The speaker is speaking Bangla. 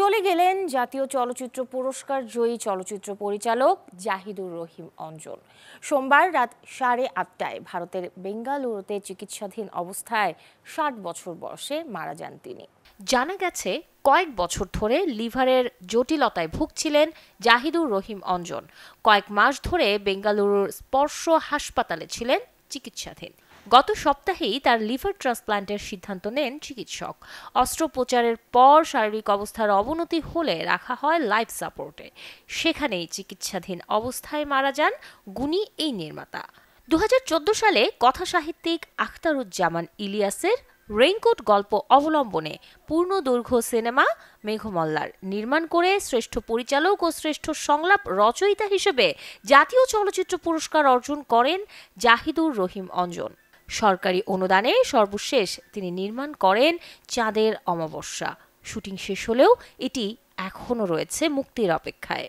চলে গেলেন জাতীয় চলচ্চিত্র পুরস্কার জয়ী চলচ্চিত্র পরিচালক জাহিদুর রহিম অঞ্জন। সোমবার রাত 8:30টায় ভারতের বেঙ্গালুরুতে চিকিৎসাধীন অবস্থায় 60 বছর বয়সে মারা যান তিনি। জানা গেছে, কয়েক বছর ধরে লিভারের জটিলতায় ভুগছিলেন জাহিদুর রহিম অঞ্জন। কয়েক মাস ধরে বেঙ্গালুরুর স্পর্শ হাসপাতালে ছিলেন চিকিৎসাধীন। গত সপ্তাহেই তার লিভার ট্রান্সপ্লান্টের সিদ্ধান্ত নেন চিকিৎসক। অস্ত্রোপচারের পর শারীরিক অবস্থার অবনতি হলে রাখা হয় লাইফ সাপোর্টে। সেখানেই চিকিৎসাধীন অবস্থায় মারা যান গুণী এই নির্মাতা। 2014 সালে কথাসাহিত্যিক আখতারুজ্জামান ইলিয়াসের রেইনকোট গল্প অবলম্বনে পূর্ণদৈর্ঘ্য সিনেমা মেঘমল্লার নির্মাণ করে শ্রেষ্ঠ পরিচালক ও শ্রেষ্ঠ সংলাপ রচয়িতা হিসেবে জাতীয় চলচ্চিত্র পুরস্কার অর্জন করেন জাহিদুর রহিম অঞ্জন। সরকারি অনুদানে সর্বশেষ তিনি নির্মাণ করেন চাঁদের অমাবস্যা। শুটিং শেষ হলেও এটি এখনও রয়েছে মুক্তির অপেক্ষায়।